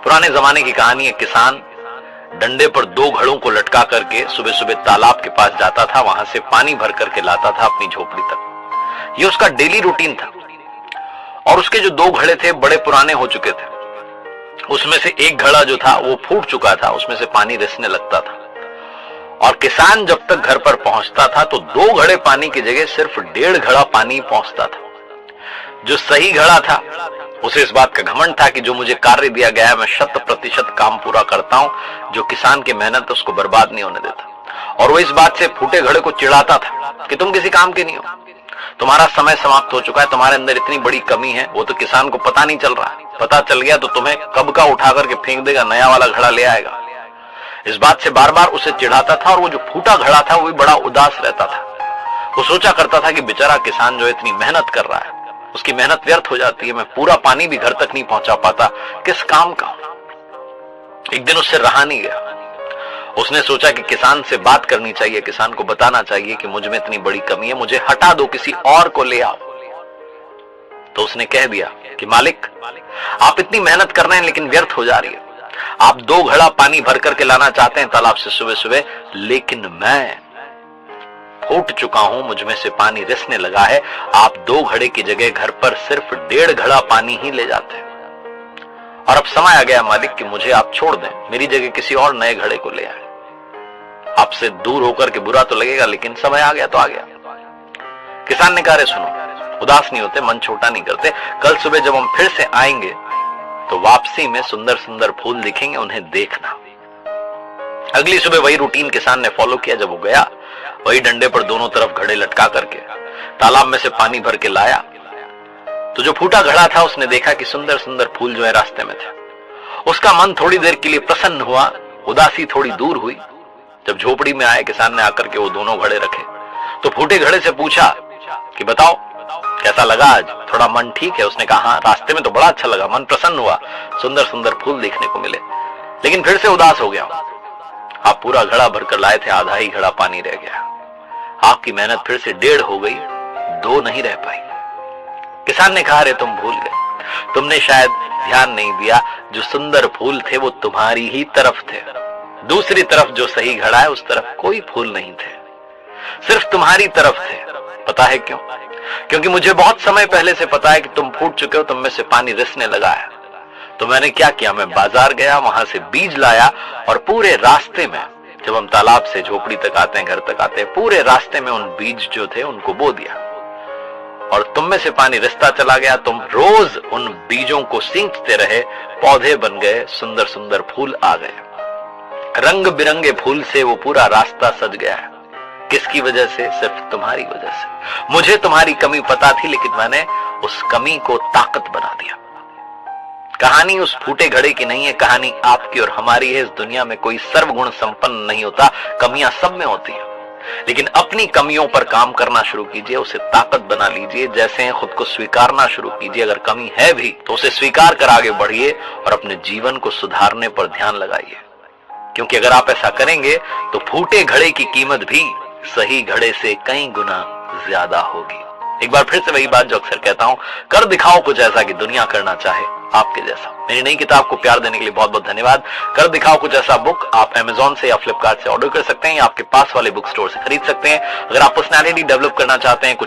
पुराने जमाने की कहानी है। किसान डंडे पर 2 घड़ों को लटका करके सुबह सुबह तालाब के पास जाता था, वहां से पानी भर करके लाता था अपनी झोपड़ी तक। ये उसका डेली रूटीन था। और उसके जो 2 घड़े थे बड़े पुराने हो चुके थे। उसमें से एक घड़ा जो था वो फूट चुका था, उसमें से पानी रिसने लगता था। और किसान जब तक घर पर पहुंचता था तो 2 घड़े पानी की जगह सिर्फ 1.5 घड़ा पानी पहुंचता था। जो सही घड़ा था उसे इस बात का घमंड था कि जो मुझे कार्य दिया गया है मैं 100% काम पूरा करता हूं, जो किसान की मेहनत उसको बर्बाद नहीं होने देता। और वो इस बात से फूटे घड़े को चिढ़ाता था कि तुम किसी काम के नहीं हो, तुम्हारा समय समाप्त हो चुका है, तुम्हारे अंदर इतनी बड़ी कमी है, वो तो किसान को पता नहीं चल रहा है, पता चल गया तो तुम्हें कब का उठा करके फेंक देगा, नया वाला घड़ा ले आएगा। इस बात से बार बार उसे चिढ़ाता था। और वो जो फूटा घड़ा था वो भी बड़ा उदास रहता था। वो सोचा करता था कि बेचारा किसान जो इतनी मेहनत कर रहा है, उसकी मेहनत व्यर्थ हो जाती है, मैं पूरा पानी भी घर तक नहीं पहुंचा पाता, किस काम का। एक दिन उससे रहा नहीं गया। उसने सोचा कि किसान से बात करनी चाहिए, किसान को बताना चाहिए कि मुझ में इतनी बड़ी कमी है, मुझे हटा दो, किसी और को ले आओ। तो उसने कह दिया कि मालिक, आप इतनी मेहनत कर रहे हैं लेकिन व्यर्थ हो जा रही है। आप 2 घड़ा पानी भर करके लाना चाहते हैं तालाब से सुबह सुबह, लेकिन मैं फूट चुका हूं, मुझ में से पानी रिसने लगा है। आप 2 घड़े की जगह घर पर सिर्फ 1.5 घड़ा पानी ही ले जाते हैं। और अब समय आ गया मालिक कि मुझे आप छोड़ दें, मेरी जगह किसी और नए घड़े को ले आए। आपसे दूर होकर के बुरा तो लगेगा, लेकिन समय आ गया तो आ गया। किसान ने कहा, सुनो, उदास नहीं होते, मन छोटा नहीं करते, कल सुबह जब हम फिर से आएंगे तो वापसी में सुंदर सुंदर फूल दिखेंगे, उन्हें देखना। अगली सुबह वही रूटीन किसान ने फॉलो किया। जब वो गया, वही डंडे पर दोनों तरफ घड़े लटका करके तालाब में से पानी भर के लाया, तो जो फूटा घड़ा था उसने देखा कि सुंदर सुंदर फूल जो है रास्ते में थे। उसका मन थोड़ी देर के लिए प्रसन्न हुआ, उदासी थोड़ी दूर हुई। जब झोपड़ी में आए, किसान ने आकर के वो दोनों घड़े रखे तो फूटे घड़े से पूछा कि बताओ कैसा लगा आज, थोड़ा मन ठीक है? उसने कहा, हाँ, रास्ते में तो बड़ा अच्छा लगा, मन प्रसन्न हुआ, सुंदर सुंदर फूल देखने को मिले, लेकिन फिर से उदास हो गया। आप पूरा घड़ा भरकर लाए थे, आधा ही घड़ा पानी रह गया। आपकी मेहनत फिर से 1.5 हो गई, 2 नहीं रह पाई। किसान ने कहा, अरे तुम भूल गए, तुमने शायद ध्यान नहीं दिया, जो सुंदर फूल थे वो तुम्हारी ही तरफ थे। दूसरी तरफ जो सही घड़ा है उस तरफ कोई फूल नहीं थे, सिर्फ तुम्हारी तरफ थे। पता है क्यों? क्योंकि मुझे बहुत समय पहले से पता है कि तुम फूट चुके हो, तुम में से पानी रिसने लगा है। तो मैंने क्या किया, मैं बाजार गया, वहां से बीज लाया और पूरे रास्ते में, जब हम तालाब से झोपड़ी तक आते हैं, घर तक आते हैं, पूरे रास्ते में उन बीज जो थे उनको बो दिया। और तुम में से पानी रिसता चला गया। तुम रोज उन बीजों को सींचते रहे, पौधे बन गए, सुंदर सुंदर फूल आ गए। रंग बिरंगे फूल से वो पूरा रास्ता सज गया है। किसकी वजह से? सिर्फ तुम्हारी वजह से। मुझे तुम्हारी कमी पता थी, लेकिन मैंने उस कमी को ताकत बना दिया। कहानी उस फूटे घड़े की नहीं है, कहानी आपकी और हमारी है। इस दुनिया में कोई सर्वगुण संपन्न नहीं होता, कमियां सब में होती हैं। लेकिन अपनी कमियों पर काम करना शुरू कीजिए, उसे ताकत बना लीजिए। जैसे हैं खुद को स्वीकारना शुरू कीजिए, अगर कमी है भी तो उसे स्वीकार कर आगे बढ़िए और अपने जीवन को सुधारने पर ध्यान लगाइए। क्योंकि अगर आप ऐसा करेंगे तो फूटे घड़े की कीमत भी सही घड़े से कई गुना ज्यादा होगी। एक बार फिर से वही बात जो अक्सर कहता हूं, कर दिखाओ कुछ ऐसा कि दुनिया करना चाहे आपके जैसा। मेरी नई किताब को प्यार देने के लिए बहुत बहुत धन्यवाद। कर दिखाओ कुछ ऐसा बुक आप Amazon से या फ्लिपकार्ट से ऑर्डर कर सकते हैं, या आपके पास वाले बुक स्टोर से खरीद सकते हैं। अगर आप पर्सनैलिटी डेवलप करना चाहते हैं, कुछ